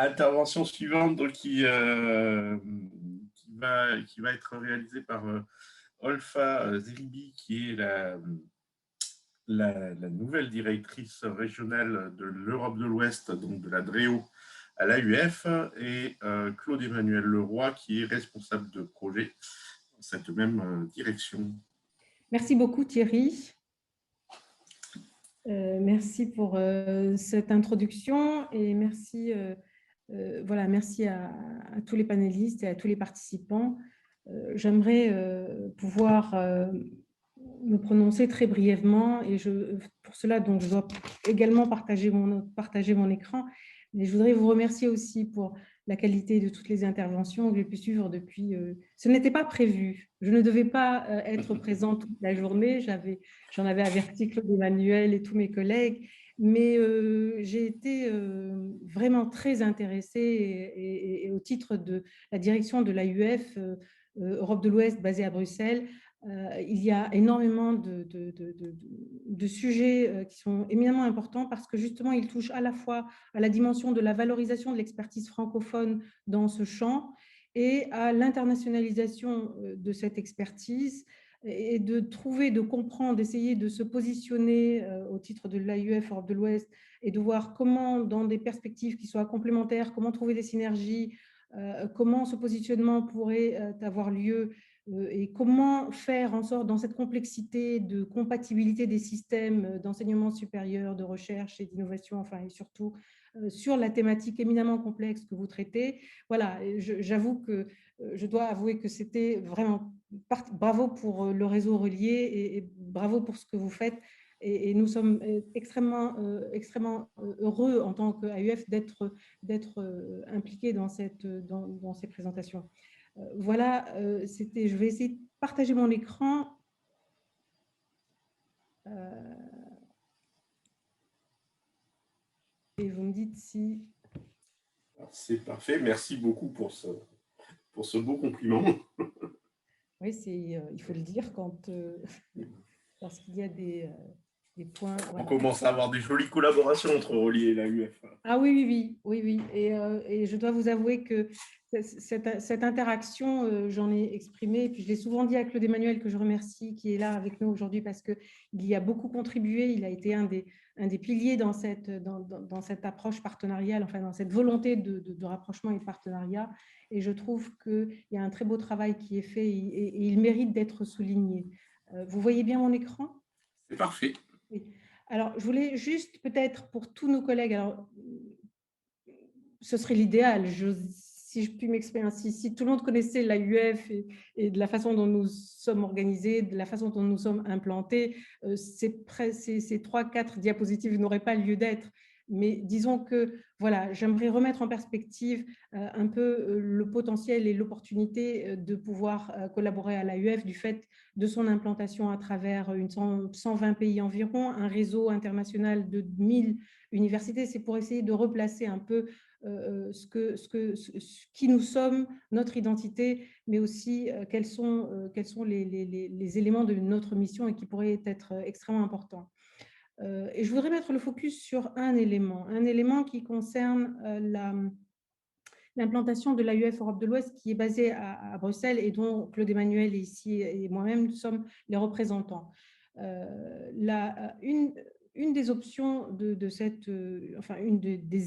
intervention suivante donc, qui va être réalisée par Olfa Zeribi, qui est la nouvelle directrice régionale de l'Europe de l'Ouest, donc de la DREO à l'AUF, et Claude-Emmanuel Leroy, qui est responsable de projet dans cette même direction. Merci beaucoup Thierry. Merci pour cette introduction et merci, voilà, merci à tous les panélistes et à tous les participants. J'aimerais pouvoir me prononcer très brièvement et pour cela, donc, je dois également partager mon écran. Mais je voudrais vous remercier aussi pour la qualité de toutes les interventions que j'ai pu suivre depuis… ce n'était pas prévu. Je ne devais pas être présente toute la journée. J'en avais averti Claude-Emmanuel et tous mes collègues. Mais j'ai été vraiment très intéressée et au titre de la direction de l'AUF Europe de l'Ouest basée à Bruxelles, il y a énormément de sujets qui sont éminemment importants parce que justement, ils touchent à la fois à la dimension de la valorisation de l'expertise francophone dans ce champ et à l'internationalisation de cette expertise et de trouver, de comprendre, d'essayer de se positionner au titre de l'AUF Europe de l'Ouest et de voir comment, dans des perspectives qui soient complémentaires, comment trouver des synergies, comment ce positionnement pourrait avoir lieu et comment faire en sorte, dans cette complexité de compatibilité des systèmes d'enseignement supérieur, de recherche et d'innovation, enfin, et surtout sur la thématique éminemment complexe que vous traitez. Voilà, j'avoue que je dois avouer que c'était vraiment… Bravo pour le réseau relié et bravo pour ce que vous faites. Et nous sommes extrêmement heureux en tant qu'AUF d'être impliqués dans ces présentations. Voilà, je vais essayer de partager mon écran. Et vous me dites si… C'est parfait, merci beaucoup pour ce beau compliment. Oui, il faut le dire lorsqu'il y a des points… Voilà. On commence à avoir des jolies collaborations entre Relier et l'AUF. Ah oui. Et je dois vous avouer que cette interaction, j'en ai exprimé, et puis je l'ai souvent dit à Claude-Emmanuel, que je remercie, qui est là avec nous aujourd'hui, parce qu'il y a beaucoup contribué, il a été un des piliers dans cette approche partenariale, enfin dans cette volonté de rapprochement et de partenariat, et je trouve qu'il y a un très beau travail qui est fait, et il mérite d'être souligné. Vous voyez bien mon écran? C'est parfait. Oui. Alors, je voulais juste peut-être pour tous nos collègues, alors ce serait l'idéal, si je puis m'exprimer ainsi, si tout le monde connaissait l'AUF et de la façon dont nous sommes organisés, de la façon dont nous sommes implantés, ces 3-4 diapositives n'auraient pas lieu d'être. Mais disons que, voilà, j'aimerais remettre en perspective un peu le potentiel et l'opportunité de pouvoir collaborer à l'AUF du fait de son implantation à travers 120 pays environ, un réseau international de 1000 universités. C'est pour essayer de replacer un peu qui nous sommes, notre identité, mais aussi quels sont les éléments de notre mission et qui pourraient être extrêmement importants. Et je voudrais mettre le focus sur un élément qui concerne l'implantation de l'AUF Europe de l'Ouest qui est basée à Bruxelles et dont Claude-Emmanuel ici et moi-même sommes les représentants. Une des options des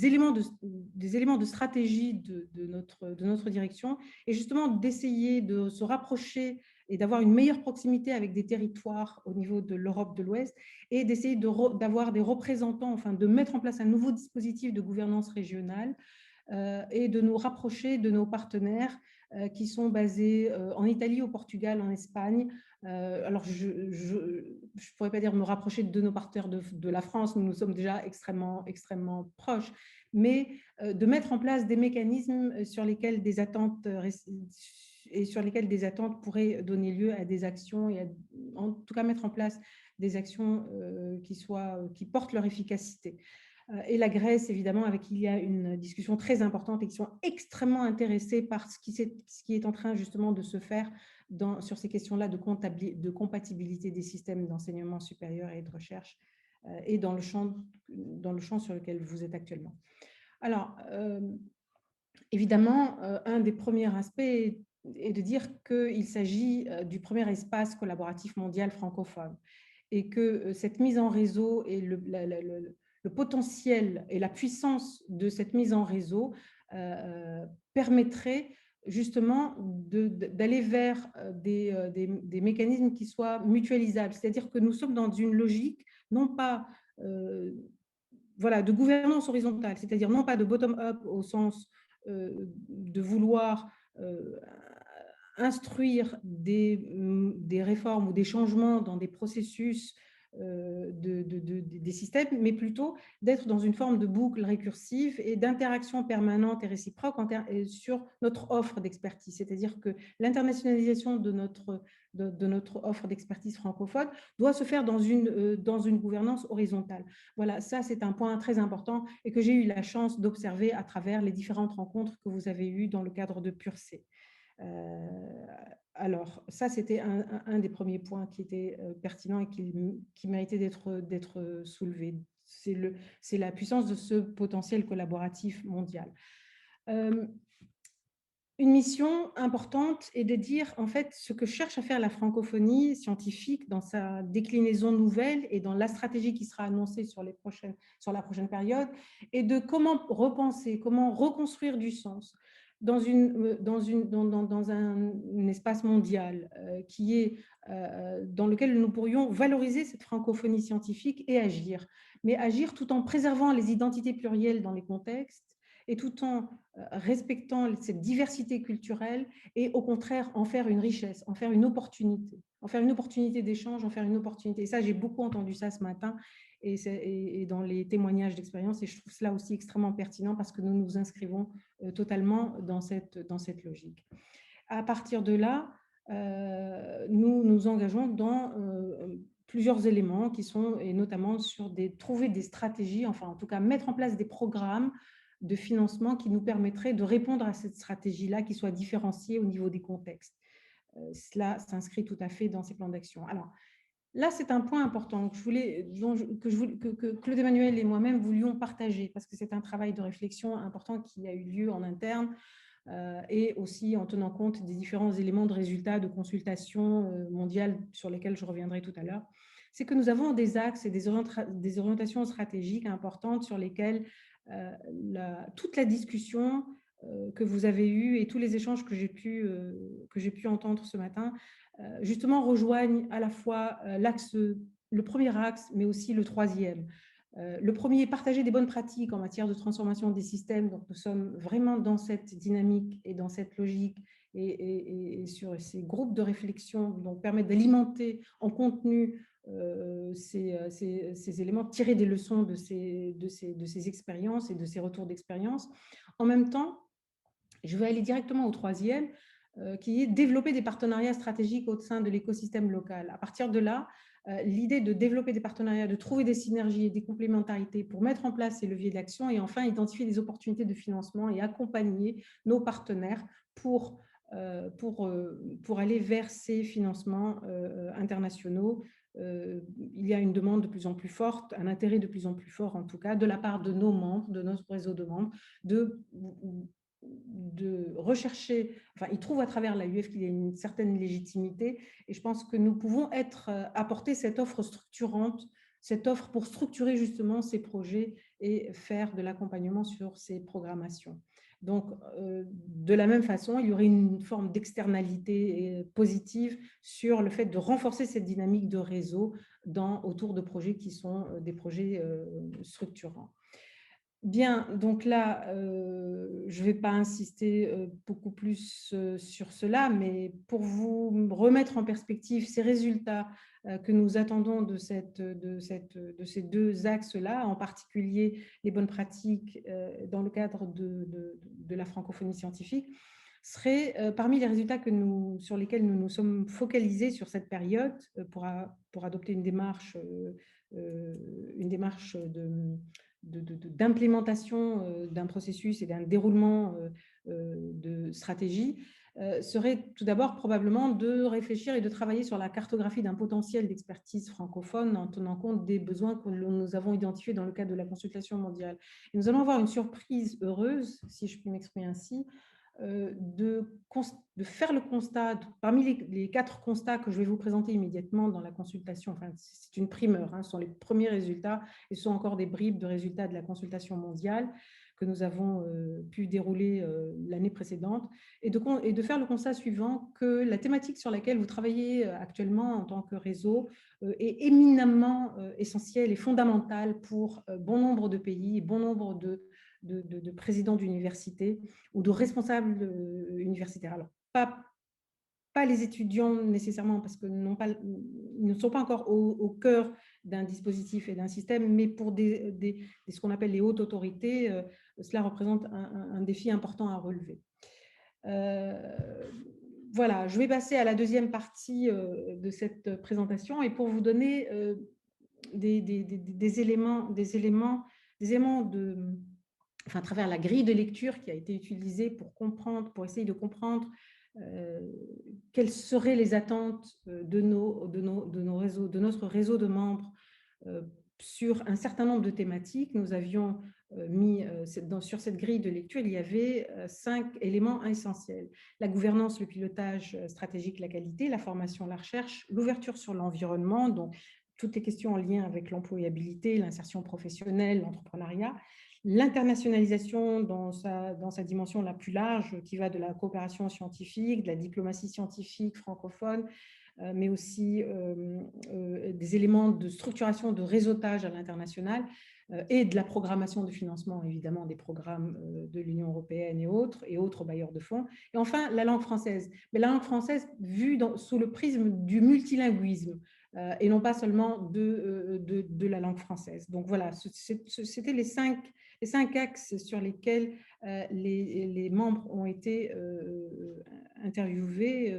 éléments de stratégie de notre direction est justement d'essayer de se rapprocher et d'avoir une meilleure proximité avec des territoires au niveau de l'Europe de l'Ouest et d'essayer d'avoir des représentants, enfin de mettre en place un nouveau dispositif de gouvernance régionale et de nous rapprocher de nos partenaires qui sont basés en Italie, au Portugal, en Espagne. Alors, je ne pourrais pas dire me rapprocher de nos partenaires de la France, nous sommes déjà extrêmement proches, mais de mettre en place des mécanismes sur lesquels des attentes pourraient donner lieu à des actions et en tout cas mettre en place des actions qui portent leur efficacité. Et la Grèce, évidemment, avec qui il y a une discussion très importante et qui sont extrêmement intéressés par ce qui est en train justement de se faire sur ces questions-là de compatibilité des systèmes d'enseignement supérieur et de recherche et dans le champ sur lequel vous êtes actuellement. Alors, évidemment, un des premiers aspects est de dire qu'il s'agit du premier espace collaboratif mondial francophone et que cette mise en réseau et le potentiel et la puissance de cette mise en réseau permettrait justement d'aller vers des mécanismes qui soient mutualisables. C'est-à-dire que nous sommes dans une logique, non pas voilà, de gouvernance horizontale, c'est-à-dire non pas de bottom-up au sens de vouloir instruire des réformes ou des changements dans des processus des systèmes, mais plutôt d'être dans une forme de boucle récursive et d'interaction permanente et réciproque sur notre offre d'expertise. C'est-à-dire que l'internationalisation de notre offre d'expertise francophone doit se faire dans une gouvernance horizontale. Voilà, ça c'est un point très important et que j'ai eu la chance d'observer à travers les différentes rencontres que vous avez eues dans le cadre de PURC. Alors, ça, c'était un des premiers points qui était pertinent et qui méritait d'être soulevé. C'est la puissance de ce potentiel collaboratif mondial. Une mission importante est de dire, en fait, ce que cherche à faire la francophonie scientifique dans sa déclinaison nouvelle et dans la stratégie qui sera annoncée sur la prochaine période, et de comment repenser, comment reconstruire du sens dans un espace mondial dans lequel nous pourrions valoriser cette francophonie scientifique et agir, mais agir tout en préservant les identités plurielles dans les contextes et tout en respectant cette diversité culturelle et au contraire en faire une richesse, en faire une opportunité d'échange, en faire une opportunité. Et ça, j'ai beaucoup entendu ça ce matin et dans les témoignages d'expérience, et je trouve cela aussi extrêmement pertinent parce que nous nous inscrivons totalement dans cette logique. À partir de là, nous nous engageons dans plusieurs éléments qui sont, et notamment sur trouver des stratégies, enfin en tout cas mettre en place des programmes de financement qui nous permettraient de répondre à cette stratégie-là, qui soit différenciée au niveau des contextes. Cela s'inscrit tout à fait dans ces plans d'action. Alors, là, c'est un point important que Claude Emmanuel et moi-même voulions partager, parce que c'est un travail de réflexion important qui a eu lieu en interne, et aussi en tenant compte des différents éléments de résultats de consultation mondiale sur lesquels je reviendrai tout à l'heure. C'est que nous avons des axes et des orientations stratégiques importantes sur lesquelles toute la discussion que vous avez eue et tous les échanges que j'ai pu entendre ce matin, justement rejoignent à la fois le premier axe, mais aussi le troisième. Le premier, partager des bonnes pratiques en matière de transformation des systèmes. Donc, nous sommes vraiment dans cette dynamique et dans cette logique et sur ces groupes de réflexion donc permettent d'alimenter en contenu ces éléments, tirer des leçons de ces expériences et de ces retours d'expérience. En même temps, je vais aller directement au troisième, qui est développer des partenariats stratégiques au sein de l'écosystème local. À partir de là, l'idée de développer des partenariats, de trouver des synergies et des complémentarités pour mettre en place ces leviers d'action et enfin identifier des opportunités de financement et accompagner nos partenaires pour aller vers ces financements internationaux. Il y a une demande de plus en plus forte, un intérêt de plus en plus fort en tout cas, de la part de nos membres, de notre réseau de membres, de rechercher, enfin, ils trouvent à travers l'AUF qu'il y a une certaine légitimité et je pense que nous pouvons apporter cette offre structurante, cette offre pour structurer justement ces projets et faire de l'accompagnement sur ces programmations. Donc, de la même façon, il y aurait une forme d'externalité positive sur le fait de renforcer cette dynamique de réseau autour de projets qui sont des projets structurants. Bien, donc là, je ne vais pas insister beaucoup plus sur cela, mais pour vous remettre en perspective ces résultats que nous attendons de ces deux axes-là, en particulier les bonnes pratiques dans le cadre de la francophonie scientifique, seraient parmi les résultats sur lesquels nous nous sommes focalisés sur cette période pour adopter une démarche d'implémentation d'un processus et d'un déroulement de stratégie. serait tout d'abord probablement de réfléchir et de travailler sur la cartographie d'un potentiel d'expertise francophone en tenant compte des besoins que nous avons identifiés dans le cadre de la consultation mondiale. Et nous allons avoir une surprise heureuse, si je puis m'exprimer ainsi, de faire le constat, parmi les 4 constats que je vais vous présenter immédiatement dans la consultation, enfin, c'est une primeur, hein, ce sont les premiers résultats et ce sont encore des bribes de résultats de la consultation mondiale que nous avons pu dérouler l'année précédente, et de faire le constat suivant, que la thématique sur laquelle vous travaillez actuellement en tant que réseau est éminemment essentielle et fondamentale pour bon nombre de pays et bon nombre de présidents d'université ou de responsables universitaires. Alors, pas les étudiants nécessairement, parce que ils ne sont pas encore au cœur d'un dispositif et d'un système, mais pour ce qu'on appelle les hautes autorités, cela représente un défi important à relever. Voilà, je vais passer à la deuxième partie de cette présentation, et pour vous donner des éléments à travers la grille de lecture qui a été utilisée pour essayer de comprendre quelles seraient les attentes de notre réseau de membres sur un certain nombre de thématiques. Nous avions mis sur cette grille de lecture, il y avait 5 éléments essentiels: la gouvernance, le pilotage stratégique, la qualité, la formation, la recherche, l'ouverture sur l'environnement, donc toutes les questions en lien avec l'employabilité, l'insertion professionnelle, l'entrepreneuriat, l'internationalisation dans sa dimension la plus large, qui va de la coopération scientifique, de la diplomatie scientifique francophone, mais aussi des éléments de structuration, de réseautage à l'international, et de la programmation de financement, évidemment, des programmes de l'Union européenne et autres bailleurs de fonds. Et enfin, la langue française. Mais la langue française vue sous le prisme du multilinguisme, et non pas seulement de la langue française. Donc voilà, c'était les cinq axes sur lesquels les membres ont été interviewés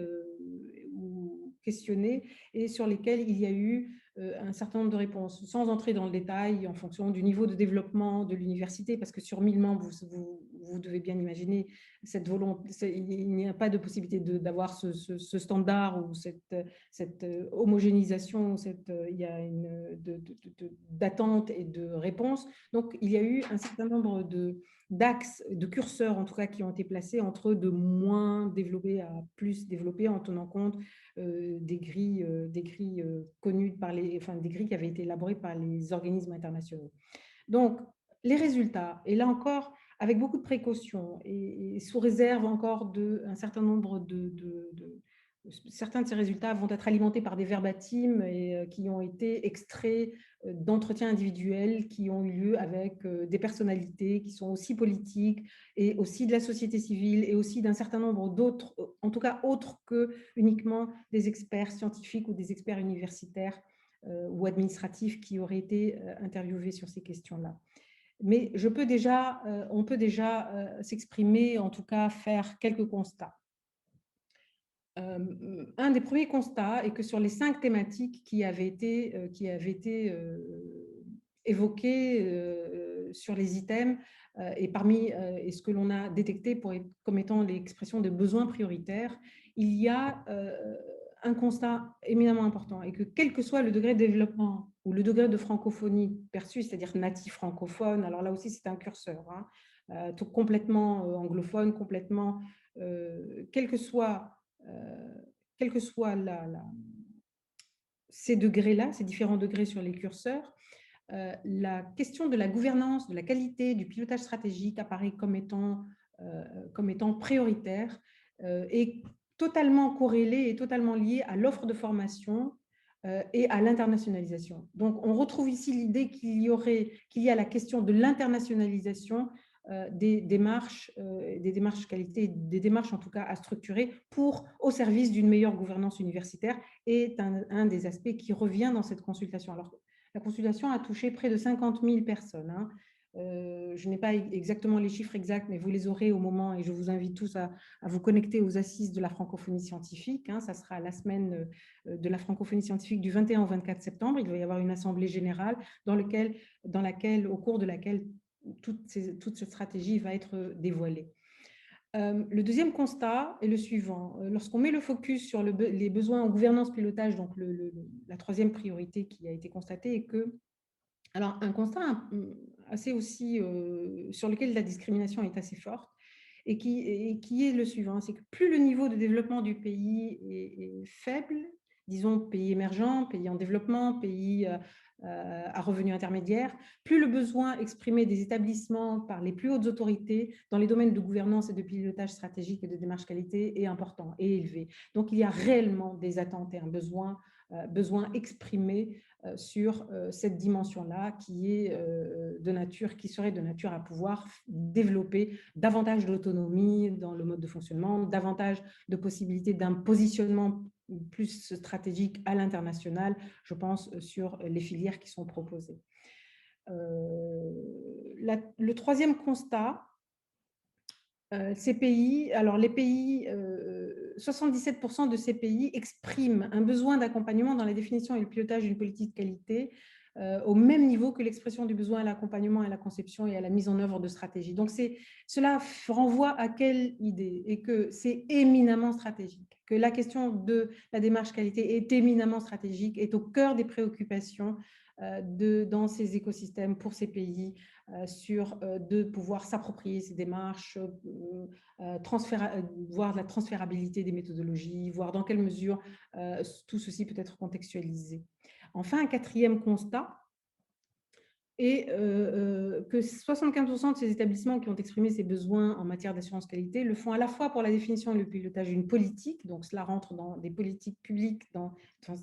ou questionnés, et sur lesquels il y a eu un certain nombre de réponses, sans entrer dans le détail en fonction du niveau de développement de l'université, parce que sur 1000 membres, vous devez bien imaginer cette volonté, il n'y a pas de possibilité d'avoir ce standard ou cette homogénéisation, il y a d'attente et de réponse. Donc, il y a eu un certain nombre d'axes, de curseurs en tout cas, qui ont été placés entre de moins développés à plus développés, en tenant compte des grilles connues des grilles qui avaient été élaborées par les organismes internationaux. Donc, les résultats, et là encore, avec beaucoup de précautions et sous réserve encore d'un certain nombre certains de ces résultats vont être alimentés par des verbatims qui ont été extraits d'entretiens individuels qui ont eu lieu avec des personnalités qui sont aussi politiques et aussi de la société civile et aussi d'un certain nombre d'autres, en tout cas autres que uniquement des experts scientifiques ou des experts universitaires ou administratifs qui auraient été interviewés sur ces questions-là. Mais on peut déjà s'exprimer, en tout cas faire quelques constats. Un des premiers constats est que sur les 5 thématiques qui avaient été évoquées sur les items, et ce que l'on a détecté comme étant l'expression de besoins prioritaires, il y a un constat éminemment important, et que quel que soit le degré de développement ou le degré de francophonie perçu, c'est-à-dire natif francophone, alors là aussi c'est un curseur, hein, tout complètement anglophone, complètement, quel que soit ces degrés-là, ces différents degrés sur les curseurs, la question de la gouvernance, de la qualité, du pilotage stratégique apparaît comme étant prioritaire et totalement corrélée et totalement liée à l'offre de formation et à l'internationalisation. Donc, on retrouve ici l'idée qu'il y a la question de l'internationalisation des démarches qualité, des démarches en tout cas à structurer au service d'une meilleure gouvernance universitaire, est un des aspects qui revient dans cette consultation. Alors, la consultation a touché près de 50 000 personnes. Hein. Je n'ai pas exactement les chiffres exacts, mais vous les aurez au moment, et je vous invite tous à vous connecter aux assises de la francophonie scientifique. Hein. Ça sera la semaine de la francophonie scientifique du 21 au 24 septembre. Il va y avoir une assemblée générale au cours de laquelle toute cette stratégie va être dévoilée. Le deuxième constat est le suivant. Lorsqu'on met le focus sur les besoins en gouvernance pilotage, donc la troisième priorité qui a été constatée est que, alors un constat assez aussi sur lequel la discrimination est assez forte et qui est le suivant, c'est que plus le niveau de développement du pays est faible, disons pays émergents, pays en développement, pays à revenus intermédiaires, plus le besoin exprimé des établissements par les plus hautes autorités dans les domaines de gouvernance et de pilotage stratégique et de démarche qualité est important et élevé. Donc, il y a réellement des attentes et un besoin exprimé sur cette dimension-là qui serait de nature à pouvoir développer davantage d'autonomie dans le mode de fonctionnement, davantage de possibilités d'un positionnement plus stratégique à l'international, je pense, sur les filières qui sont proposées. Le troisième constat, ces pays, alors les pays, 77% de ces pays expriment un besoin d'accompagnement dans la définition et le pilotage d'une politique de qualité au même niveau que l'expression du besoin à l'accompagnement, à la conception et à la mise en œuvre de stratégies. Donc, cela renvoie à quelle idée? Et que c'est éminemment stratégique, que la question de la démarche qualité est éminemment stratégique, est au cœur des préoccupations dans ces écosystèmes pour ces pays, de pouvoir s'approprier ces démarches, voir la transférabilité des méthodologies, voir dans quelle mesure tout ceci peut être contextualisé. Enfin, un quatrième constat est que 75% de ces établissements qui ont exprimé ces besoins en matière d'assurance qualité le font à la fois pour la définition et le pilotage d'une politique, donc cela rentre dans des politiques publiques, dans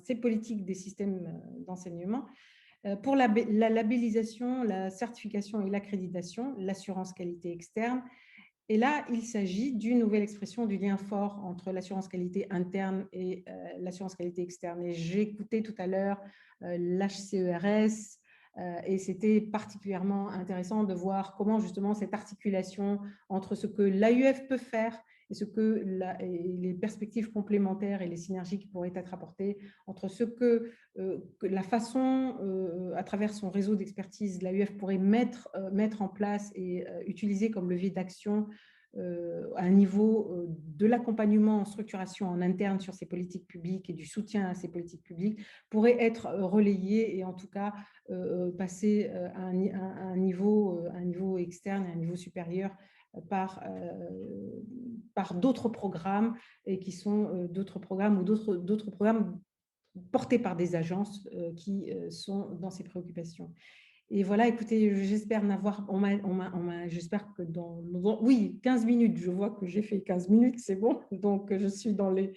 ces politiques des systèmes d'enseignement, pour la labellisation, la certification et l'accréditation, l'assurance qualité externe. Et là, il s'agit d'une nouvelle expression du lien fort entre l'assurance qualité interne et l'assurance qualité externe. Et j'ai écouté tout à l'heure l'HCERS et c'était particulièrement intéressant de voir comment justement cette articulation entre ce que l'AUF peut faire et ce que les perspectives complémentaires et les synergies qui pourraient être apportées entre ce que la façon, à travers son réseau d'expertise, l'AUF pourrait mettre en place et utiliser comme levier d'action à un niveau de l'accompagnement en structuration en interne sur ces politiques publiques et du soutien à ces politiques publiques pourrait être relayé et en tout cas passer à un niveau externe et un niveau supérieur par d'autres programmes et qui sont d'autres programmes ou d'autres programmes portés par des agences qui sont dans ces préoccupations. Et voilà, écoutez, j'espère j'espère que oui, 15 minutes, je vois que j'ai fait 15 minutes, c'est bon, donc je suis dans les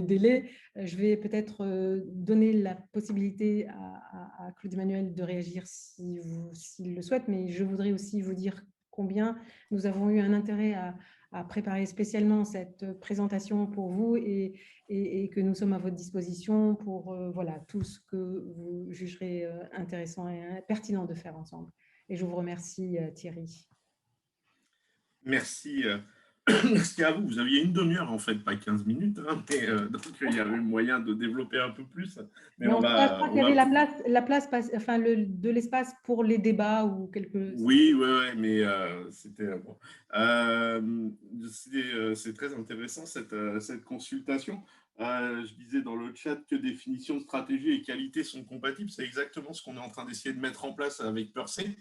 délais. Je vais peut-être donner la possibilité à Claude Emmanuel de réagir s'il le souhaite, mais je voudrais aussi vous dire combien nous avons eu un intérêt à préparer spécialement cette présentation pour vous et que nous sommes à votre disposition pour voilà, tout ce que vous jugerez intéressant et pertinent de faire ensemble. Et je vous remercie, Thierry. Merci. Merci à vous. Vous aviez une demi-heure, en fait, pas 15 minutes. Hein, mais, donc, il y avait moyen de développer un peu plus. Mais je crois qu'il y avait la place enfin, de l'espace pour les débats ou quelques... Oui, mais c'était bon. C'est très intéressant cette consultation. Je disais dans le chat que définition, stratégie et qualité sont compatibles. C'est exactement ce qu'on est en train d'essayer de mettre en place avec Percé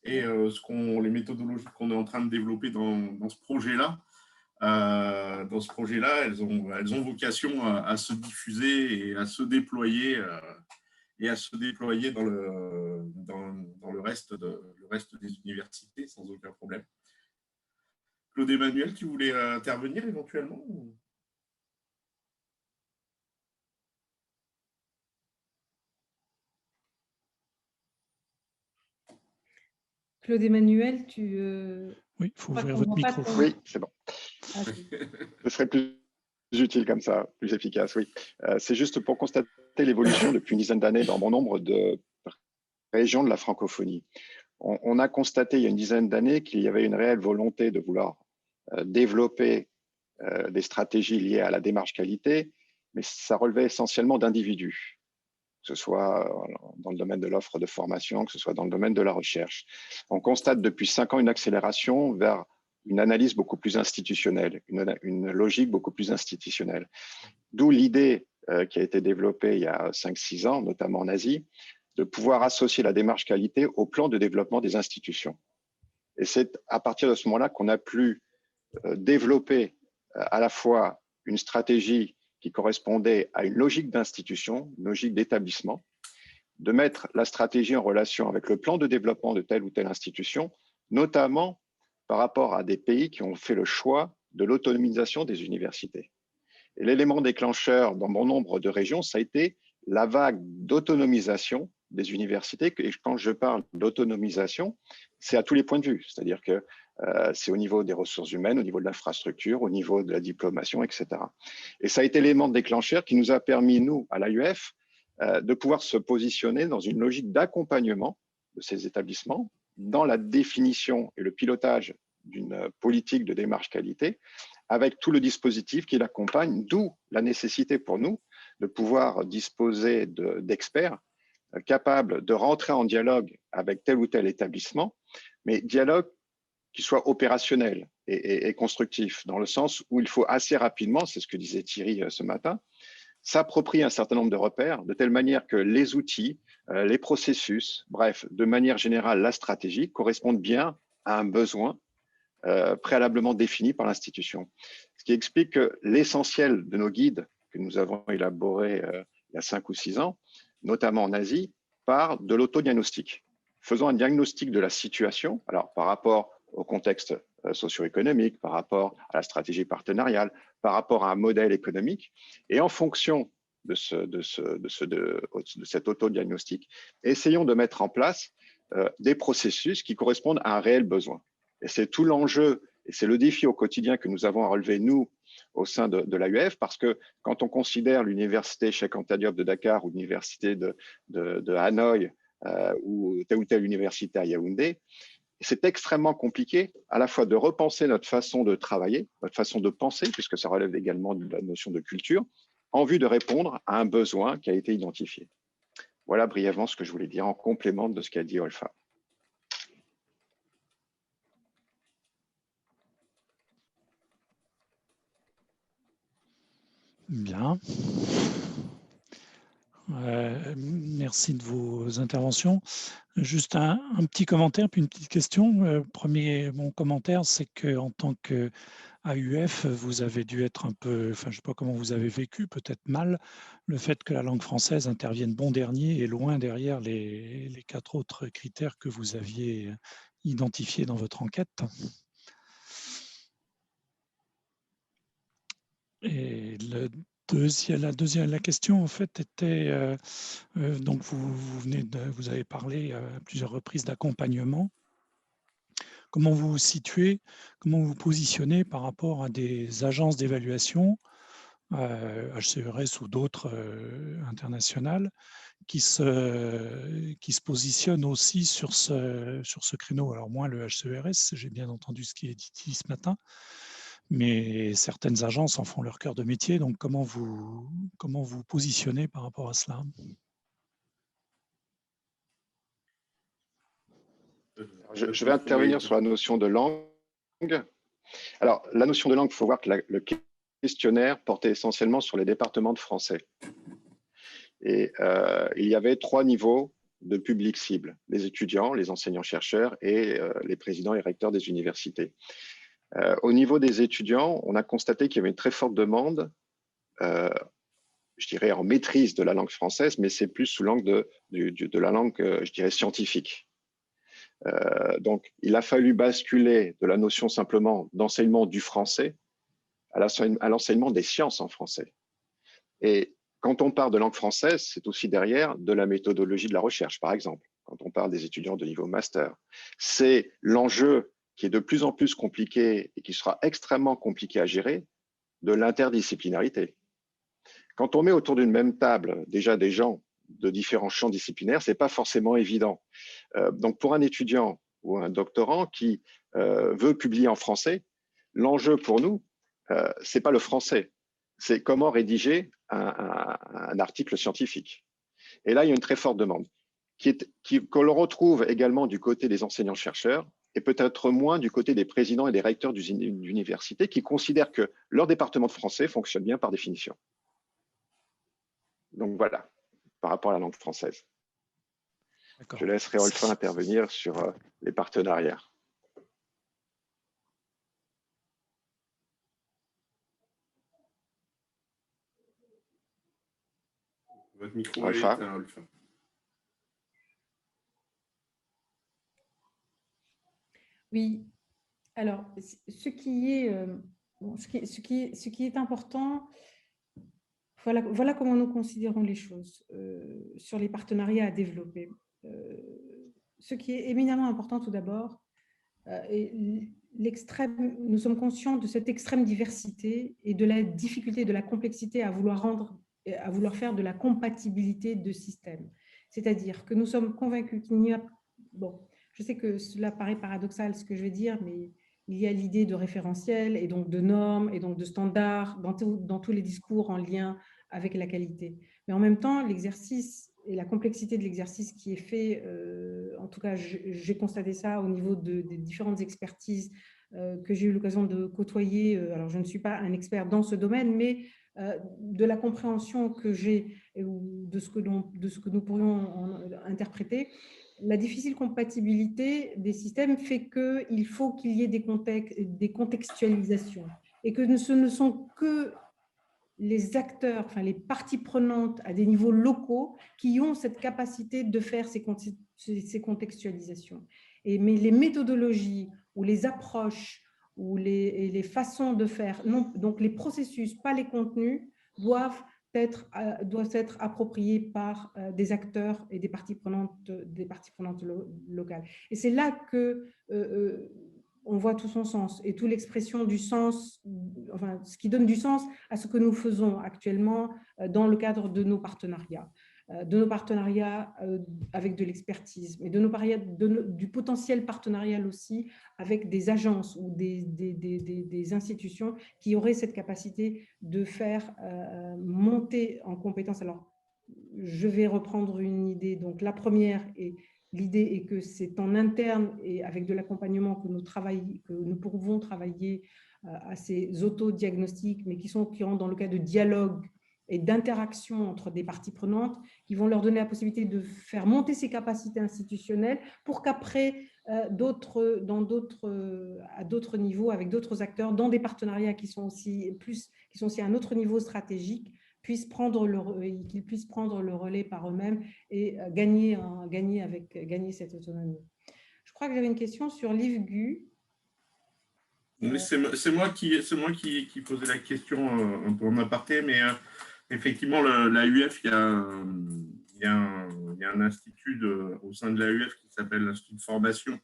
et les méthodologies qu'on est en train de développer dans ce projet-là. Dans ce projet-là, elles ont vocation à se diffuser et à se déployer dans le reste des universités sans aucun problème. Claude Emmanuel, tu voulais intervenir éventuellement ou... Claude Emmanuel, Oui, il faut ouvrir votre micro. Oui, c'est bon. Ce serait plus utile comme ça, plus efficace, oui. C'est juste pour constater l'évolution depuis une dizaine d'années dans bon nombre de régions de la francophonie. On a constaté il y a une dizaine d'années qu'il y avait une réelle volonté de vouloir développer des stratégies liées à la démarche qualité, mais ça relevait essentiellement d'individus, que ce soit dans le domaine de l'offre de formation, que ce soit dans le domaine de la recherche. On constate depuis 5 ans une accélération vers une analyse beaucoup plus institutionnelle, une logique beaucoup plus institutionnelle. D'où l'idée qui a été développée il y a 5-6 ans, notamment en Asie, de pouvoir associer la démarche qualité au plan de développement des institutions. Et c'est à partir de ce moment-là qu'on a pu développer à la fois une stratégie qui correspondait à une logique d'institution, une logique d'établissement, de mettre la stratégie en relation avec le plan de développement de telle ou telle institution, notamment par rapport à des pays qui ont fait le choix de l'autonomisation des universités. Et l'élément déclencheur dans bon nombre de régions, ça a été la vague d'autonomisation des universités. Et quand je parle d'autonomisation, c'est à tous les points de vue. C'est-à-dire que c'est au niveau des ressources humaines, au niveau de l'infrastructure, au niveau de la diplomation, etc. Et ça a été l'élément déclencheur qui nous a permis, nous, à l'AUF, de pouvoir se positionner dans une logique d'accompagnement de ces établissements dans la définition et le pilotage d'une politique de démarche qualité avec tout le dispositif qui l'accompagne, d'où la nécessité pour nous de pouvoir disposer d'experts capables de rentrer en dialogue avec tel ou tel établissement, mais dialogue qui soit opérationnel et constructif, dans le sens où il faut assez rapidement, c'est ce que disait Thierry ce matin, s'approprier un certain nombre de repères, de telle manière que les outils, les processus, bref, de manière générale, la stratégie correspondent bien à un besoin préalablement défini par l'institution. Ce qui explique que l'essentiel de nos guides que nous avons élaborés il y a 5 ou 6 ans, notamment en Asie, part de l'autodiagnostic. Faisons un diagnostic de la situation, alors par rapport au contexte socio-économique, par rapport à la stratégie partenariale, par rapport à un modèle économique, et en fonction de cet autodiagnostic, essayons de mettre en place des processus qui correspondent à un réel besoin. Et c'est tout l'enjeu, et c'est le défi au quotidien que nous avons à relever, nous, au sein de l'AUF, parce que quand on considère l'université Cheikh Anta Diop de Dakar ou l'université de Hanoï ou telle université à Yaoundé, c'est extrêmement compliqué à la fois de repenser notre façon de travailler, notre façon de penser, puisque ça relève également de la notion de culture, en vue de répondre à un besoin qui a été identifié. Voilà brièvement ce que je voulais dire en complément de ce qu'a dit Olfa. Bien. Merci de vos interventions. Juste un petit commentaire, puis une petite question. Mon commentaire, c'est qu'en tant qu'AUF, vous avez dû être un peu, enfin, je ne sais pas comment vous avez vécu, peut-être mal, le fait que la langue française intervienne bon dernier et loin derrière les 4 autres critères que vous aviez identifiés dans votre enquête. Et la question en fait était donc vous avez parlé à plusieurs reprises d'accompagnement. Comment vous vous situez, comment vous vous positionnez par rapport à des agences d'évaluation, HCERES ou d'autres internationales, qui se positionnent aussi sur ce créneau. Alors moins le HCERES, j'ai bien entendu ce qui est dit ce matin, mais certaines agences en font leur cœur de métier. Donc, comment vous positionnez par rapport à cela? Je vais intervenir sur la notion de langue. Alors, la notion de langue, il faut voir que le questionnaire portait essentiellement sur les départements de français. Et il y avait 3 niveaux de public cible, les étudiants, les enseignants-chercheurs et les présidents et recteurs des universités. Au niveau des étudiants, on a constaté qu'il y avait une très forte demande, je dirais en maîtrise de la langue française, mais c'est plus sous l'angle de la langue, je dirais, scientifique. Donc, il a fallu basculer de la notion simplement d'enseignement du français à l'enseignement des sciences en français. Et quand on parle de langue française, c'est aussi derrière de la méthodologie de la recherche, par exemple, quand on parle des étudiants de niveau master. C'est l'enjeu qui est de plus en plus compliqué et qui sera extrêmement compliqué à gérer, de l'interdisciplinarité. Quand on met autour d'une même table déjà des gens de différents champs disciplinaires, ce n'est pas forcément évident. Donc pour un étudiant ou un doctorant qui veut publier en français, l'enjeu pour nous, ce n'est pas le français, c'est comment rédiger un article scientifique. Et là, il y a une très forte demande, qu'on le retrouve également du côté des enseignants-chercheurs, et peut-être moins du côté des présidents et des recteurs d'universités qui considèrent que leur département de français fonctionne bien par définition. Donc voilà, par rapport à la langue française. Je laisserai Olfa intervenir sur les partenariats. Votre micro Olfa. est éteint, Olfa. Oui, alors, ce qui est important, voilà comment nous considérons les choses sur les partenariats à développer. Ce qui est éminemment important tout d'abord, nous sommes conscients de cette extrême diversité et de la difficulté, de la complexité à vouloir faire de la compatibilité de systèmes. C'est-à-dire que nous sommes convaincus qu'il n'y a... Bon, je sais que cela paraît paradoxal ce que je vais dire, mais il y a l'idée de référentiel et donc de normes et donc de standards dans tous les discours en lien avec la qualité. Mais en même temps, l'exercice et la complexité de l'exercice qui est fait, en tout cas, j'ai constaté ça au niveau des différentes expertises que j'ai eu l'occasion de côtoyer. Alors, je ne suis pas un expert dans ce domaine, mais de la compréhension que j'ai de ce que nous pourrions interpréter, la difficile compatibilité des systèmes fait qu'il faut qu'il y ait des contextualisations et que ce ne sont que les acteurs, enfin les parties prenantes à des niveaux locaux qui ont cette capacité de faire ces contextualisations. Mais les méthodologies ou les approches ou les façons de faire, non, donc les processus, pas les contenus, doivent être appropriés par des acteurs et des parties prenantes locales. Et c'est là que on voit tout son sens et toute l'expression du sens, enfin, ce qui donne du sens à ce que nous faisons actuellement dans le cadre de nos partenariats avec de l'expertise, mais du potentiel partenarial aussi avec des agences ou des institutions qui auraient cette capacité de faire monter en compétences. Alors, je vais reprendre une idée. Donc, la première est l'idée est que c'est en interne et avec de l'accompagnement que nous pouvons travailler à ces autodiagnostics, mais qui rentrent dans le cas de dialogue et d'interaction entre des parties prenantes, qui vont leur donner la possibilité de faire monter ces capacités institutionnelles pour qu'après, à d'autres niveaux, avec d'autres acteurs, dans des partenariats qui sont aussi à un autre niveau stratégique, qu'ils puissent prendre le relais par eux-mêmes et gagner cette autonomie. Je crois que j'avais une question sur l'IFGU. Oui, c'est moi qui posais la question un peu en aparté, mais effectivement, l'AUF, il y a un institut au sein de l'AUF qui s'appelle l'Institut de formation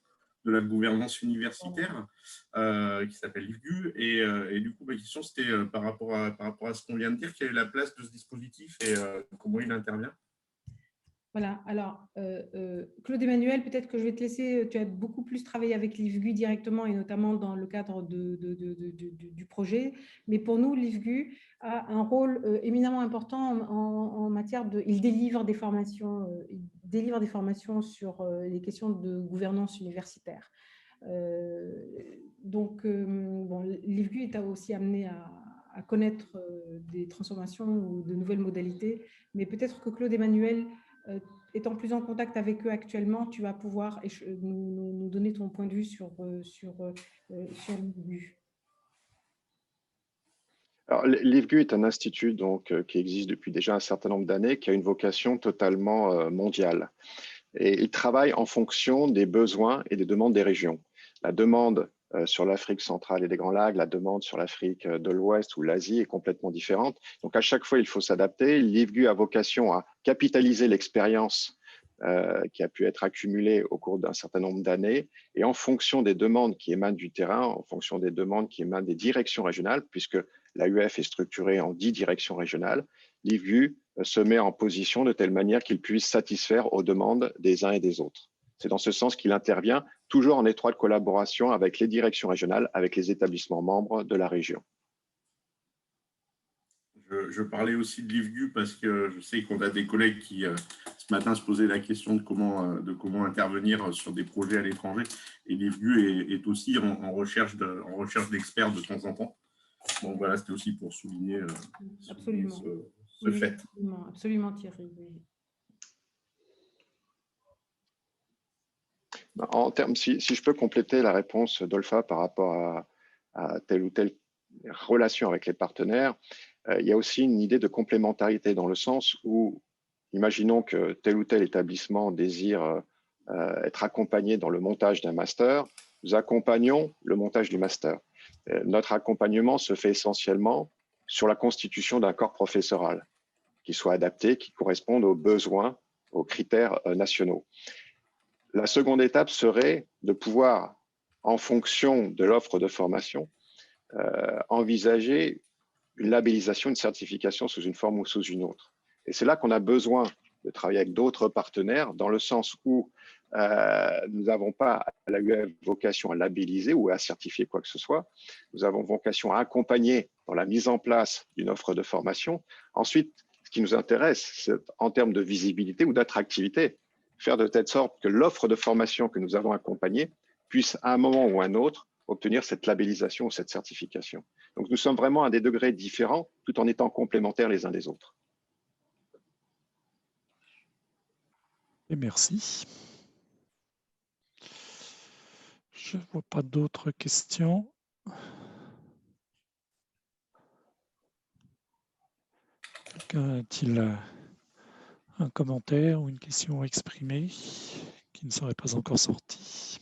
de la gouvernance universitaire, qui s'appelle l'IFGU. Et du coup, ma question, c'était par rapport à ce qu'on vient de dire, quelle est la place de ce dispositif et comment il intervient? Voilà, alors Claude Emmanuel, peut-être que je vais te laisser, tu as beaucoup plus travaillé avec l'IFGU directement et notamment dans le cadre du projet, mais pour nous, l'IFGU a un rôle éminemment important en matière il délivre des formations sur les questions de gouvernance universitaire. Donc, bon, l'IFGU est aussi amené à connaître des transformations ou de nouvelles modalités, mais peut-être que Claude Emmanuel, étant plus en contact avec eux actuellement, tu vas pouvoir nous donner ton point de vue sur l'IFGU. Alors, l'IFGU est un institut donc, qui existe depuis déjà un certain nombre d'années, qui a une vocation totalement mondiale. Et il travaille en fonction des besoins et des demandes des régions. La demande sur l'Afrique centrale et des Grands Lacs, la demande sur l'Afrique de l'Ouest ou l'Asie est complètement différente. Donc, à chaque fois, il faut s'adapter. L'IFGU a vocation à capitaliser l'expérience qui a pu être accumulée au cours d'un certain nombre d'années. Et en fonction des demandes qui émanent du terrain, en fonction des demandes qui émanent des directions régionales, puisque l'AUF est structurée en 10 directions régionales, l'IFGU se met en position de telle manière qu'il puisse satisfaire aux demandes des uns et des autres. C'est dans ce sens qu'il intervient, toujours en étroite collaboration avec les directions régionales, avec les établissements membres de la région. Je parlais aussi de l'IFGU parce que je sais qu'on a des collègues qui, ce matin, se posaient la question de comment intervenir sur des projets à l'étranger. Et l'IFGU est aussi en recherche d'experts de temps en temps. Donc voilà, c'était aussi pour souligner, Absolument. ce fait. Absolument, absolument, Thierry. Oui. En termes, si je peux compléter la réponse d'Olfa par rapport à telle ou telle relation avec les partenaires, il y a aussi une idée de complémentarité dans le sens où, imaginons que tel ou tel établissement désire être accompagné dans le montage d'un master, nous accompagnons le montage du master. Notre accompagnement se fait essentiellement sur la constitution d'un corps professoral qui soit adapté, qui corresponde aux besoins, aux critères nationaux. La seconde étape serait de pouvoir, en fonction de l'offre de formation, envisager une labellisation, une certification sous une forme ou sous une autre. Et c'est là qu'on a besoin de travailler avec d'autres partenaires, dans le sens où nous n'avons pas à la UF vocation à labelliser ou à certifier quoi que ce soit. Nous avons vocation à accompagner dans la mise en place d'une offre de formation. Ensuite, ce qui nous intéresse, c'est en termes de visibilité ou d'attractivité, faire de telle sorte que l'offre de formation que nous avons accompagnée puisse, à un moment ou à un autre, obtenir cette labellisation ou cette certification. Donc, nous sommes vraiment à des degrés différents, tout en étant complémentaires les uns des autres. Et merci. Je ne vois pas d'autres questions. Quelqu'un a-t-il un commentaire ou une question à exprimer qui ne serait pas encore sortie?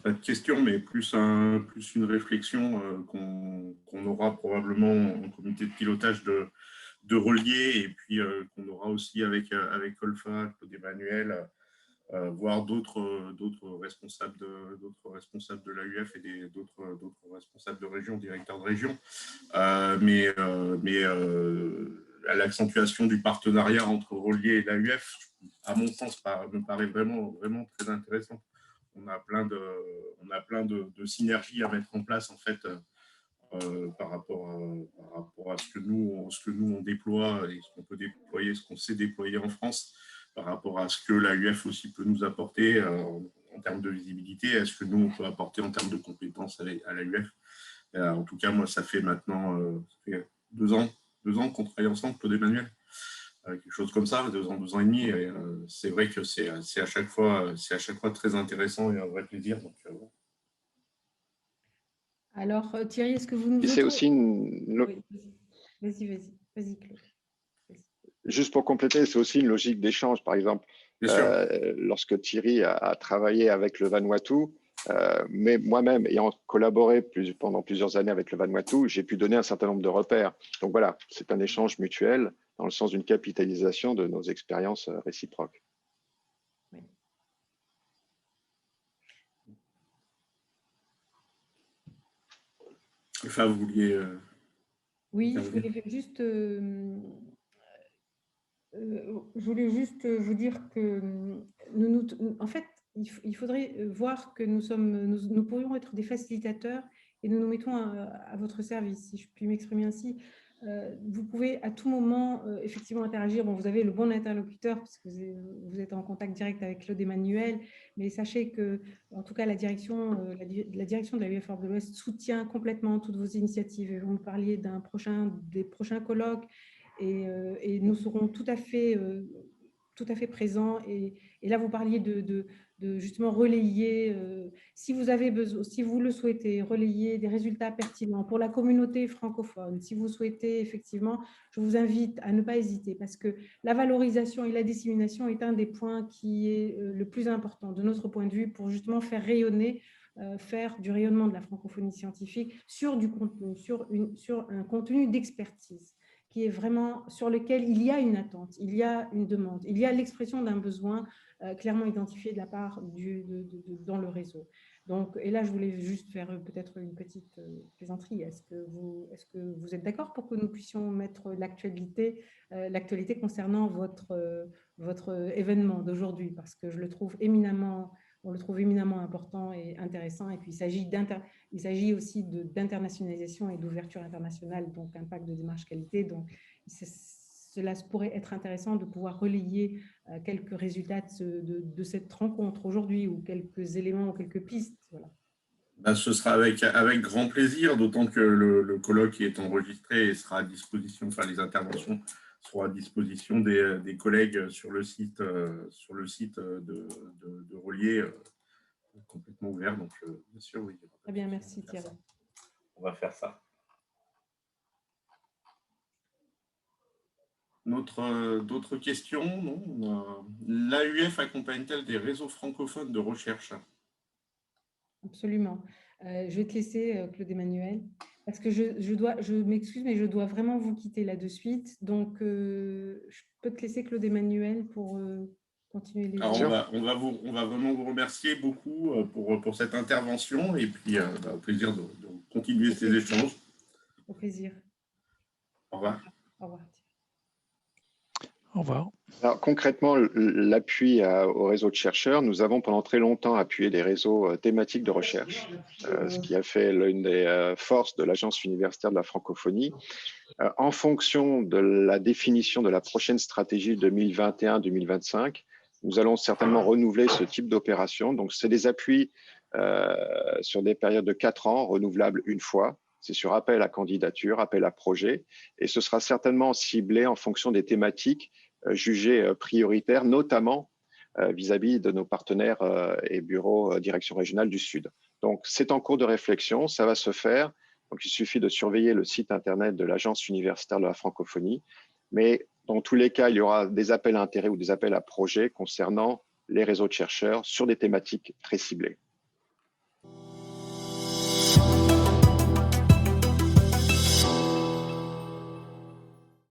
Pas de question, mais plus une réflexion qu'on aura probablement en comité de pilotage de relier, et puis qu'on aura aussi avec Olfa, Claude Emmanuel, voire d'autres responsables de l'AUF et d'autres responsables de région, directeurs de région. Mais à l'accentuation du partenariat entre Relier et l'AUF, à mon sens, me paraît vraiment très intéressant. On a plein de synergies à mettre en place, en fait, par rapport à ce que nous on déploie et ce qu'on peut déployer, ce qu'on sait déployer en France, par rapport à ce que l'AUF aussi peut nous apporter en termes de visibilité, à ce que nous on peut apporter en termes de compétences à l'AUF. En tout cas, moi, ça fait maintenant ça fait 2 ans qu'on travaille ensemble, Claude Emmanuel. Quelque chose comme ça, 2 ans et demi. Et, c'est vrai que c'est à chaque fois très intéressant et un vrai plaisir. Donc, Alors, Thierry, est-ce que vous nous C'est aussi Oui, vas-y, Claude. Juste pour compléter, c'est aussi une logique d'échange. Par exemple, lorsque Thierry a travaillé avec le Vanuatu, mais moi-même, ayant collaboré pendant plusieurs années avec le Vanuatu, j'ai pu donner un certain nombre de repères. Donc voilà, c'est un échange mutuel dans le sens d'une capitalisation de nos expériences réciproques. Oui. Enfin, vous vouliez… Oui, je voulais juste… je voulais juste vous dire que en fait, il faudrait voir que nous pourrions être des facilitateurs et nous nous mettons à votre service, si je puis m'exprimer ainsi. Vous pouvez à tout moment effectivement interagir. Bon, vous avez le bon interlocuteur parce que vous êtes en contact direct avec Claude Emmanuel, mais sachez que, en tout cas, la direction de la UF Europe de l'Ouest soutient complètement toutes vos initiatives. Et vous me parliez des prochains colloques. Et nous serons tout à fait présents. Et là, vous parliez de justement relayer, si vous avez besoin, si vous le souhaitez, relayer des résultats pertinents pour la communauté francophone. Si vous souhaitez, effectivement, je vous invite à ne pas hésiter parce que la valorisation et la dissémination est un des points qui est le plus important de notre point de vue pour justement faire rayonner, faire du rayonnement de la francophonie scientifique sur du contenu, sur un contenu d'expertise qui est vraiment sur lequel il y a une attente, il y a une demande, il y a l'expression d'un besoin clairement identifié de la part dans le réseau. Donc, et là, je voulais juste faire peut-être une petite plaisanterie. Est-ce que vous êtes d'accord pour que nous puissions mettre l'actualité concernant votre événement d'aujourd'hui, parce que je le trouve éminemment on le trouve éminemment important et intéressant. Et puis, il s'agit aussi d'internationalisation et d'ouverture internationale, donc impact de démarche qualité. Donc, cela pourrait être intéressant de pouvoir relayer quelques résultats de cette rencontre aujourd'hui ou quelques éléments ou quelques pistes. Voilà. Ben, ce sera avec grand plaisir, d'autant que le colloque est enregistré et sera à disposition, enfin les interventions seront à disposition des collègues sur le site de Relier, complètement ouvert. Donc, bien sûr, oui. Très bien, merci Thierry. On va faire ça. D'autres questions? Non. L'AUF accompagne-t-elle des réseaux francophones de recherche? Absolument. Je vais te laisser, Claude-Emmanuel, parce que je m'excuse, mais je dois vraiment vous quitter là de suite. Donc, je peux te laisser, Claude-Emmanuel, pour continuer les... Alors, on va vraiment vous remercier beaucoup pour cette intervention et puis au plaisir de continuer ces échanges. Au plaisir. Au revoir. Au revoir. Au revoir. Alors, concrètement, l'appui au réseau de chercheurs, nous avons pendant très longtemps appuyé des réseaux thématiques de recherche, ce qui a fait l'une des forces de l'Agence universitaire de la francophonie. En fonction de la définition de la prochaine stratégie 2021-2025, nous allons certainement renouveler ce type d'opération. Donc, c'est des appuis sur des périodes de 4 ans, renouvelables une fois. C'est sur appel à candidature, appel à projet, et ce sera certainement ciblé en fonction des thématiques jugées prioritaires, notamment vis-à-vis de nos partenaires et bureaux direction régionale du Sud. Donc, c'est en cours de réflexion, ça va se faire. Donc, il suffit de surveiller le site internet de l'Agence universitaire de la francophonie. Mais dans tous les cas, il y aura des appels à intérêt ou des appels à projets concernant les réseaux de chercheurs sur des thématiques très ciblées.